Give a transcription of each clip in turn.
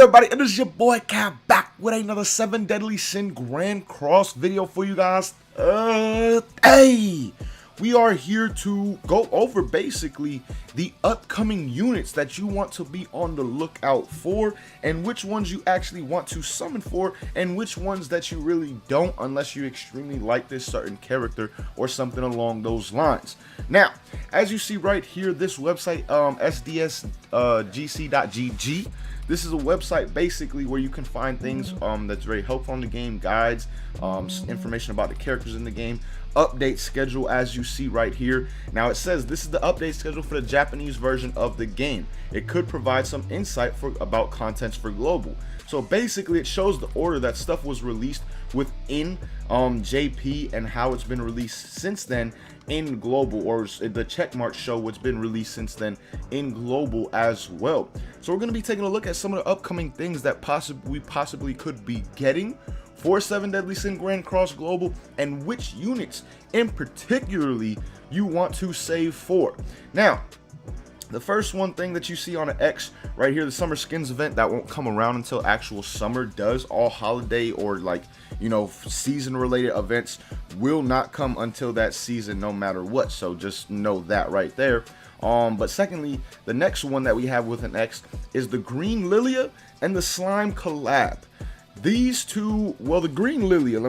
everybody? It is your boy Cap back with another 7 Deadly Sin Grand Cross video for you guys. Hey, we are here to go over basically the upcoming units that you want to be on the lookout for, and which ones you actually want to summon for, and which ones that you really don't unless you extremely like this certain character or something along those lines. Now, as you see right here, this website, sdsgc.gg, this is a website basically where you can find things that's very helpful in the game, guides, information about the characters in the game, update schedule as you see right here. Now it says this is the update schedule for the Japanese version of the game. It could provide some insight about contents for global. So basically it shows the order that stuff was released within JP and how it's been released since then in global, or the check marks show what's been released since then in global as well. So we're going to be taking a look at some of the upcoming things that we possibly could be getting for 7 Deadly Sin Grand Cross Global, and which units in particularly you want to save for. Now, the first one thing that you see on the X right here, the summer skins event, that won't come around until actual summer does. All holiday or season related events will not come until that season no matter what, so just know that right there. But secondly, the next one that we have with an X is the green Lillia and the slime collab. These two, well, the green Lillia,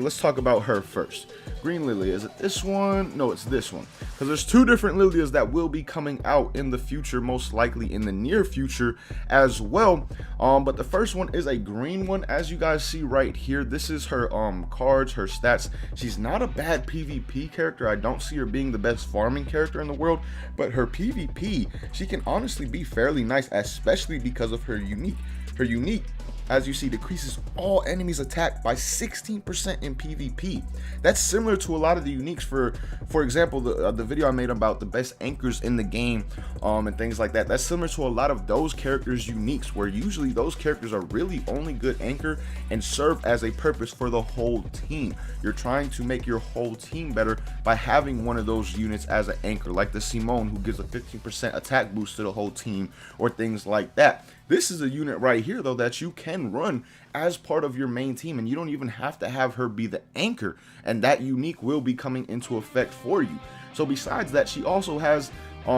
let's talk about her first. Green Lillia, is it this one? No, it's this one. Because there's two different Lillias that will be coming out in the future, most likely in the near future as well. But the first one is a green one, as you guys see right here. This is her cards, her stats. She's not a bad PvP character. I don't see her being the best farming character in the world, but her PvP, she can honestly be fairly nice, especially because of her unique. Her unique, as you see, decreases all enemies attack by 16% in PvP. That's similar to a lot of the uniques. For example, the video I made about the best anchors in the game and things like that. That's similar to a lot of those characters' uniques, where usually those characters are really only good anchor and serve as a purpose for the whole team. You're trying to make your whole team better by having one of those units as an anchor, like the Simone, who gives a 15% attack boost to the whole team, or things like that. This is a unit right here, though, that you can run as part of your main team, and you don't even have to have her be the anchor, and that unique will be coming into effect for you. So besides that, she also has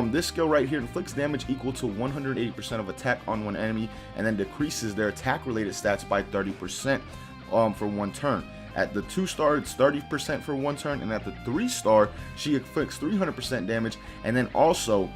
this skill right here: inflicts damage equal to 180% of attack on one enemy, and then decreases their attack related stats by 30% for one turn. At the 2-star, it's 30% for one turn, and at the 3-star, she inflicts 300% damage, and then also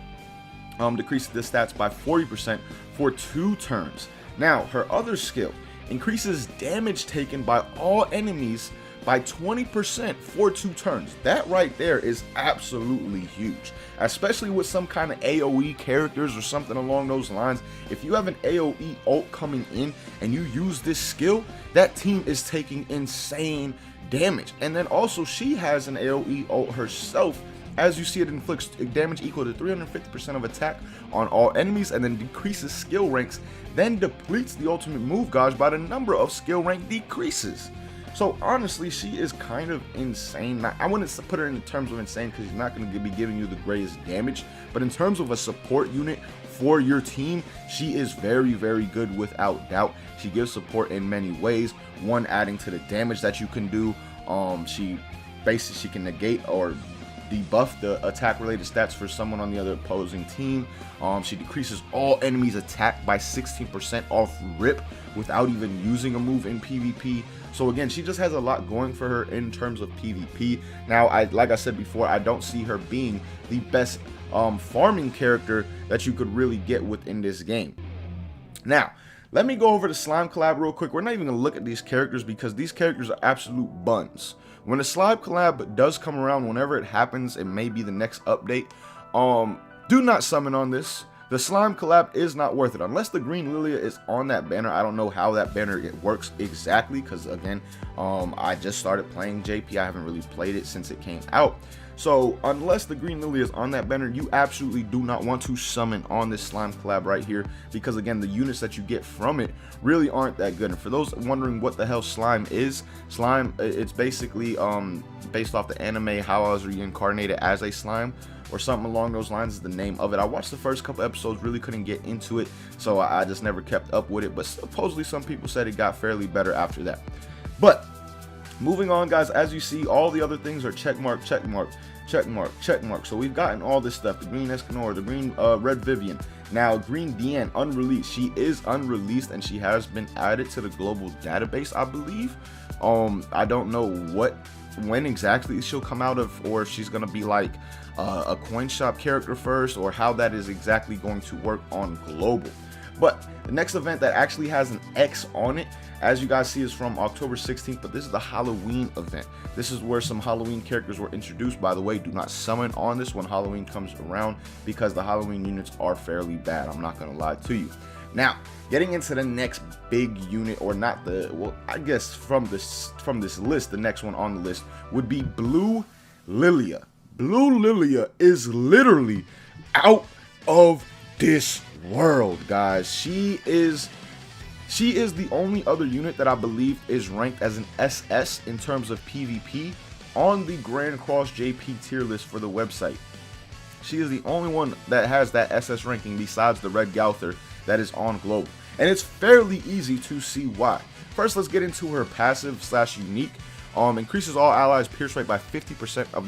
decreases the stats by 40% for 2 turns. Now, her other skill increases damage taken by all enemies by 20% for 2 turns. That right there is absolutely huge, especially with some kind of AoE characters or something along those lines. If you have an AoE ult coming in and you use this skill, that team is taking insane damage. And then also, she has an AoE ult herself. As you see, it inflicts damage equal to 350% of attack on all enemies, and then decreases skill ranks, then depletes the ultimate move gauge by the number of skill rank decreases. So honestly, she is kind of insane. Now, I wouldn't put her in terms of insane because she's not going to be giving you the greatest damage, but in terms of a support unit for your team, she is very, very good without doubt. She gives support in many ways. One, adding to the damage that you can do. She can negate or debuff the attack related stats for someone on the other opposing team. She decreases all enemies attack by 16% off rip without even using a move in PvP. So again, she just has a lot going for her in terms of PvP. Now, like I said before, I don't see her being the best farming character that you could really get within this game. Now, let me go over the slime collab real quick. We're not even gonna look at these characters because these characters are absolute buns. When the slime collab does come around, whenever it happens, it may be the next update. Do not summon on this. The slime collab is not worth it unless the green Lillia is on that banner. I don't know how that banner works exactly, because again, I just started playing JP. I haven't really played it since it came out. So unless the green Lillia is on that banner, you absolutely do not want to summon on this slime collab right here, because again, the units that you get from it really aren't that good. And for those wondering what the hell slime is, slime, it's basically based off the anime How I Was Reincarnated as a Slime. or something along those lines is the name of it. I watched the first couple episodes, really couldn't get into it, so I just never kept up with it, but supposedly some people said it got fairly better after that. But moving on, guys, as you see, all the other things are check mark, check mark, check mark, check mark. So we've gotten all this stuff: the green Escanor, the green red Vivian. Now, green Deanne, unreleased. She is unreleased, and she has been added to the global database, I believe. I don't know when exactly she'll come out of, or if she's gonna be like a coin shop character first, or how that is exactly going to work on global. But the next event that actually has an X on it, as you guys see, is from October 16th, but this is the Halloween event. This is where some Halloween characters were introduced. By the way, do not summon on this when Halloween comes around, because the Halloween units are fairly bad. I'm not gonna lie to you. Now, getting into the next big unit, or not the, well, I guess from this list, the next one on the list would be Blue Lillia. Blue Lillia is literally out of this world, guys. She is the only other unit that I believe is ranked as an SS in terms of PvP on the Grand Cross JP tier list for the website. She is the only one that has that SS ranking besides the Red Gauther that is on global, and it's fairly easy to see why. First, let's get into her passive / unique. Increases all allies pierce rate by 50% of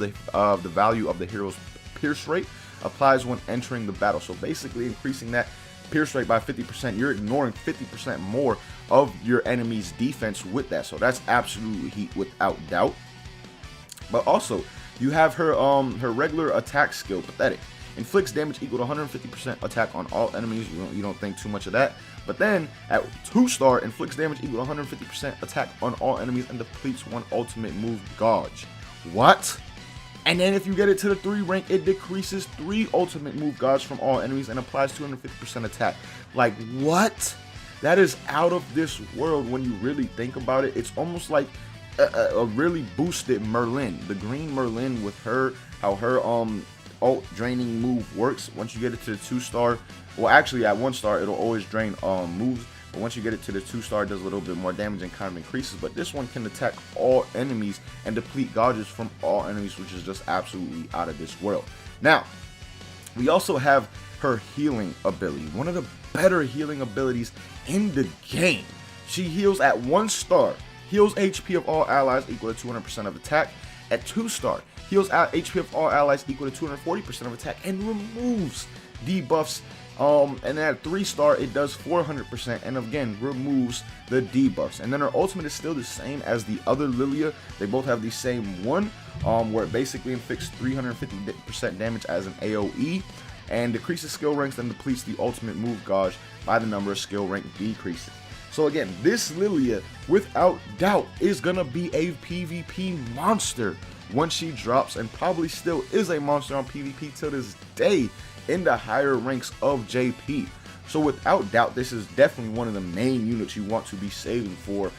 the value of the hero's pierce rate. Applies when entering the battle. So basically, increasing that pierce rate by 50%, you're ignoring 50% more of your enemy's defense with that. So that's absolutely heat without doubt. But also, you have her her regular attack skill, Pathetic. Inflicts damage equal to 150% attack on all enemies. You don't think too much of that. But then at 2-star, inflicts damage equal to 150% attack on all enemies and depletes one ultimate move, Gauge. What? And then if you get it to the 3 rank, it decreases 3 ultimate move Gauge from all enemies and applies 250% attack. Like, what? That is out of this world when you really think about it. It's almost like a really boosted Merlin. The green Merlin with her, how her ult draining move works. Once you get it to the 2-star, well, actually at 1-star it'll always drain moves, but once you get it to the 2-star, it does a little bit more damage and kind of increases. But this one can attack all enemies and deplete gauges from all enemies, which is just absolutely out of this world. Now, we also have her healing ability, one of the better healing abilities in the game. She heals at 1-star, heals HP of all allies equal to 200% of attack. At 2-star, heals HP of all allies equal to 240% of attack and removes debuffs. And at 3-star, it does 400% and again removes the debuffs. And then her ultimate is still the same as the other Lillia. They both have the same one, where it basically inflicts 350% damage as an AoE and decreases skill ranks and depletes the ultimate move Gauge by the number of skill rank decreases. So again, this Lillia, without doubt, is gonna be a PvP monster once she drops, and probably still is a monster on PvP till this day in the higher ranks of JP. So without doubt, this is definitely one of the main units you want to be saving for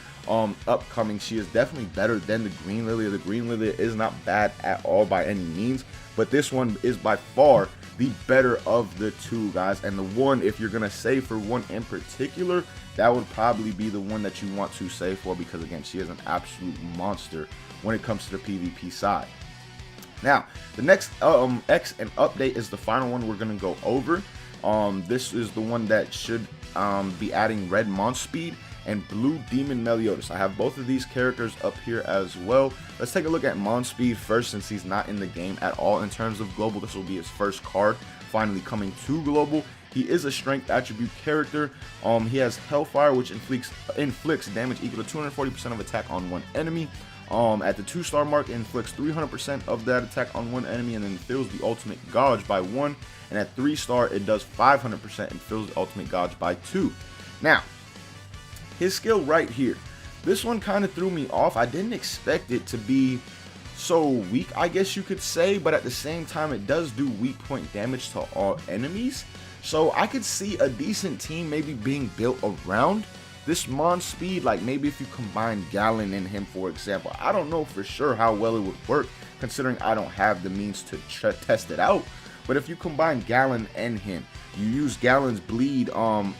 upcoming. She is definitely better than the green Lillia. The green Lillia is not bad at all by any means, but this one is by far the better of the two, guys. And the one, if you're gonna save for one in particular, that would probably be the one that you want to save for, because again, she is an absolute monster when it comes to the PvP side. Now, the next X and update is the final one we're gonna go over. This is the one that should be adding Redmont speed and Blue Demon Meli Otis. I have both of these characters up here as well. Let's take a look at Mon Speed first, since he's not in the game at all in terms of global. This will be his first card finally coming to global. He is a strength attribute character. He has Hellfire, which inflicts damage equal to 240% of attack on one enemy. At the 2-star mark, it inflicts 300% of that attack on one enemy and then fills the ultimate Gauge by 1. And at 3-star, it does 500% and fills the ultimate Gauge by 2. Now, his skill right here, this one kind of threw me off. I didn't expect it to be so weak, I guess you could say, but at the same time, it does do weak point damage to all enemies. So I could see a decent team maybe being built around this Mon Speed. Like maybe if you combine Gallon and him, for example. I don't know for sure how well it would work, considering I don't have the means to test it out. But if you combine Gallon and him, you use Gallon's bleed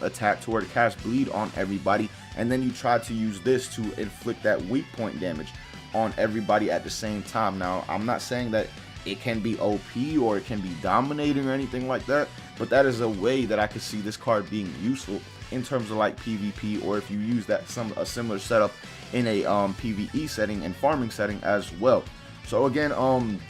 attack to where to cast bleed on everybody, and then you try to use this to inflict that weak point damage on everybody at the same time. Now, I'm not saying that it can be OP or it can be dominating or anything like that, but that is a way that I could see this card being useful in terms of like PvP, or if you use that a similar setup in a PvE setting and farming setting as well. So again,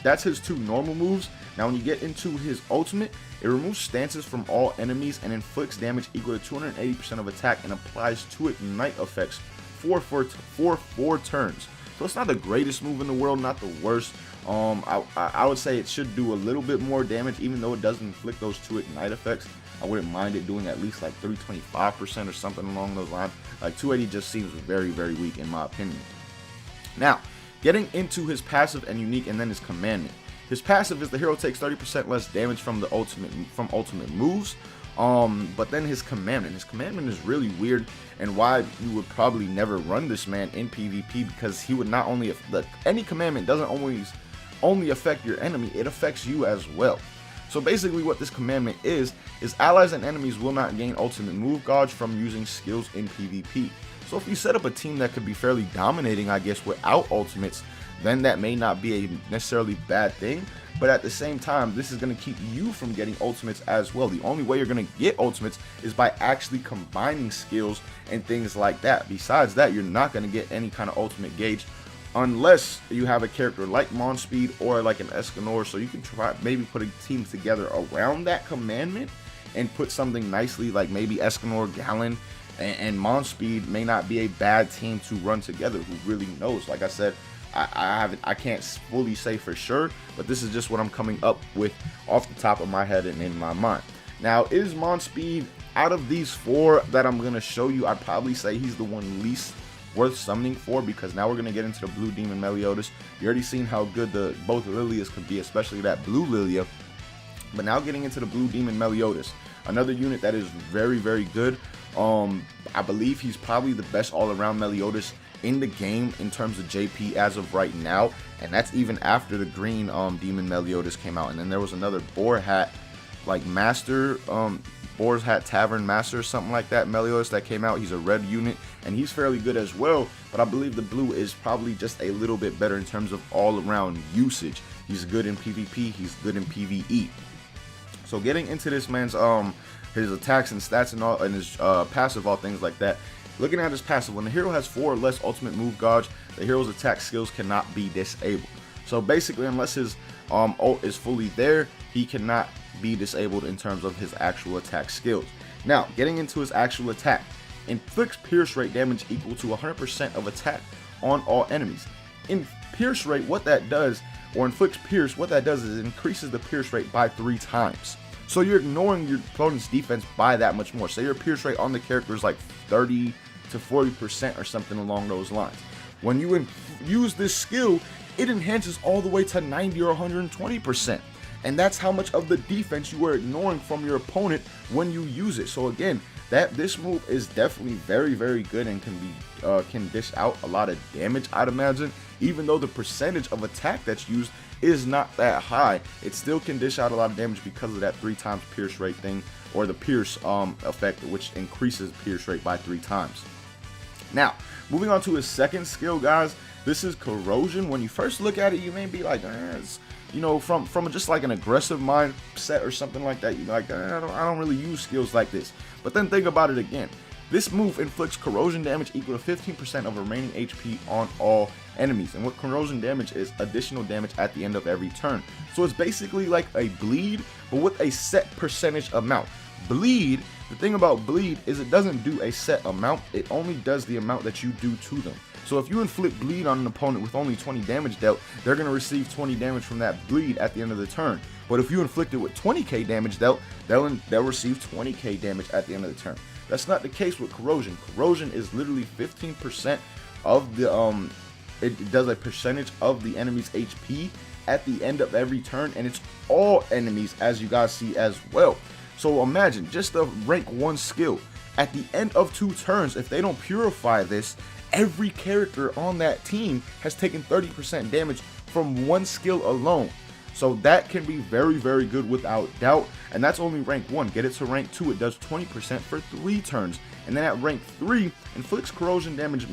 that's his 2 normal moves. Now when you get into his ultimate, it removes stances from all enemies and inflicts damage equal to 280% of attack and applies 2 ignite effects for 4 turns. So it's not the greatest move in the world, not the worst. I would say it should do a little bit more damage, even though it doesn't inflict those 2 ignite effects. I wouldn't mind it doing at least like 325% or something along those lines. Like 280 just seems very, very weak in my opinion. Now, getting into his passive and unique, and then his commandment. His passive is the hero takes 30% less damage from the ultimate moves. But then his commandment is really weird, and why you would probably never run this man in PvP, because he would not only any commandment doesn't only affect your enemy, it affects you as well. So basically what this commandment is allies and enemies will not gain ultimate move gauge from using skills in PvP. So if you set up a team that could be fairly dominating, I guess, without ultimates, then that may not be a necessarily bad thing. But at the same time, this is going to keep you from getting ultimates as well. The only way you're going to get ultimates is by actually combining skills and things like that. Besides that, you're not going to get any kind of ultimate gauge unless you have a character like Monspeed or like an Escanor. So you can try maybe put a team together around that commandment and put something nicely, like maybe Escanor, Gallon, and Monspeed may not be a bad team to run together. Who really knows? Like I said, I can't fully say for sure, but this is just what I'm coming up with off the top of my head and in my mind. Now, is Monspeed, out of these 4 that I'm going to show you, I'd probably say he's the one least worth summoning for, because now we're going to get into the blue demon Meli Otis. You already seen how good both Lillias could be, especially that blue Lillia. But now getting into the blue demon Meli Otis, another unit that is very, very good. I believe he's probably the best all-around Meli Otis in the game in terms of JP as of right now, and that's even after the green demon Meli Otis came out. And then there was another boar hat, like master, Boar's Hat Tavern Master or something like that, Meli Otis, that came out. He's a red unit and he's fairly good as well, but I believe the blue is probably just a little bit better in terms of all-around usage. He's good in PvP, he's good in PvE. So getting into this man's his attacks and stats and all, and his passive, all things like that. Looking at his passive, when the hero has 4 or less ultimate move gauge, the hero's attack skills cannot be disabled. So basically, unless his ult is fully there, he cannot be disabled in terms of his actual attack skills. Now, getting into his actual attack, inflicts pierce rate damage equal to 100% of attack on all enemies. In pierce rate, what that does, or inflicts pierce, what that does is it increases the pierce rate by 3 times. So you're ignoring your opponent's defense by that much more. Say your pierce rate on the character is like 30 to 40% or something along those lines. When you use this skill, it enhances all the way to 90 or 120%. And that's how much of the defense you are ignoring from your opponent when you use it. So again, this move is definitely very, very good and can dish out a lot of damage, I'd imagine. Even though the percentage of attack that's used is not that high, it still can dish out a lot of damage because of that 3 times pierce rate thing, or the pierce effect, which increases pierce rate by 3 times. Now, moving on to his second skill, guys, this is Corrosion. When you first look at it, you may be like, it's, you know, from just like an aggressive mindset or something like that, you're like, I don't really use skills like this. But then think about it again. This move inflicts corrosion damage equal to 15% of remaining HP on all enemies. And what corrosion damage is, additional damage at the end of every turn. So it's basically like a bleed, but with a set percentage amount. Bleed, the thing about bleed is it doesn't do a set amount, it only does the amount that you do to them. So if you inflict bleed on an opponent with only 20 damage dealt, they're going to receive 20 damage from that bleed at the end of the turn. But if you inflict it with 20k damage dealt, they'll receive 20k damage at the end of the turn. That's not the case with corrosion. Corrosion is literally 15% of the it does a percentage of the enemy's HP at the end of every turn, and it's all enemies, as you guys see as well. So imagine just a rank 1 skill. At the end of 2 turns, if they don't purify this, every character on that team has taken 30% damage from 1 skill alone. So that can be very, very good without doubt. And that's only rank 1. Get it to rank 2, it does 20% for 3 turns. And then at rank 3, inflicts corrosion damage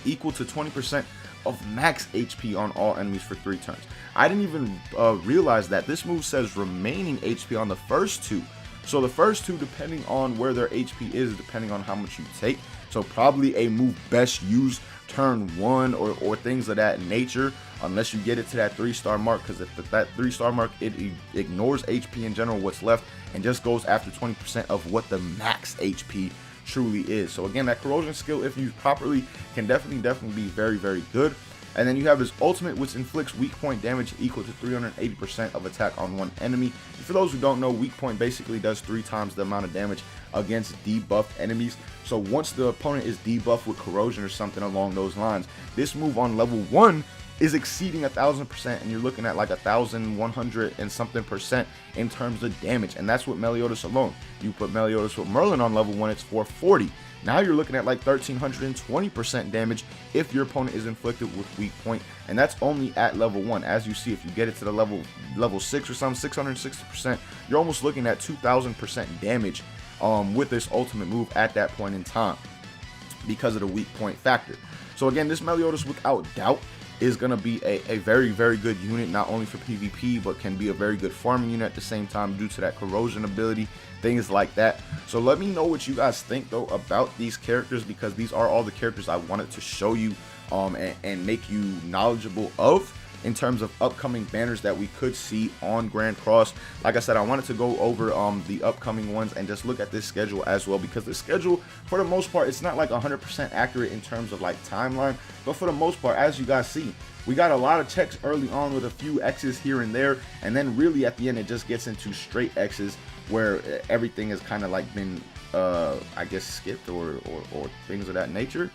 equal to 20% of max HP on all enemies for 3 turns. I didn't even realize that this move says remaining HP on the first 2. So the first 2, depending on where their HP is, depending on how much you take. So probably a move best used turn 1 or things of that nature, unless you get it to that 3-star mark, because if that 3-star mark, it ignores HP in general, what's left, and just goes after 20% of what the max HP truly is. So again, that corrosion skill, if used properly, can definitely be very, very good. And then you have his ultimate, which inflicts weak point damage equal to 380% of attack on one enemy. And for those who don't know, weak point basically does 3 times the amount of damage against debuffed enemies. So once the opponent is debuffed with corrosion or something along those lines, this move on level 1 is exceeding 1,000%, and you're looking at like 1,100 and something percent in terms of damage. And that's with Meli Otis alone. You put Meli Otis with Merlin on level 1, it's 440. Now you're looking at like 1,320% damage if your opponent is inflicted with weak point, and that's only at level 1. As you see, if you get it to the level 6 or something, 660%, you're almost looking at 2,000% damage with this ultimate move at that point in time because of the weak point factor. So again, this Meli Otis without doubt is going to be a very, very good unit, not only for PvP, but can be a very good farming unit at the same time due to that corrosion ability, things like that. So let me know what you guys think though about these characters, because these are all the characters I wanted to show you and make you knowledgeable of in terms of upcoming banners that we could see on Grand Cross. Like I said, I wanted to go over the upcoming ones and just look at this schedule as well, because the schedule, for the most part, it's not like 100% accurate in terms of like timeline, but for the most part, as you guys see, we got a lot of checks early on with a few X's here and there, and then really at the end it just gets into straight X's where everything has kind of like been I guess skipped or things of that nature.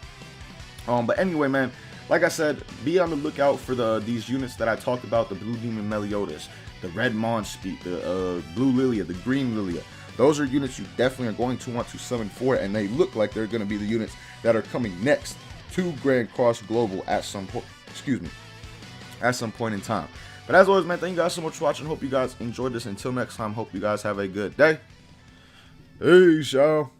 But anyway, man, like I said, be on the lookout for these units that I talked about: the Blue Demon Meli Otis, the Redmont Speed, the Blue Lillia, the Green Lillia. Those are units you definitely are going to want to summon for, and they look like they're going to be the units that are coming next to Grand Cross Global at some point. At some point in time. But as always, man, thank you guys so much for watching. Hope you guys enjoyed this. Until next time, hope you guys have a good day. Peace, y'all.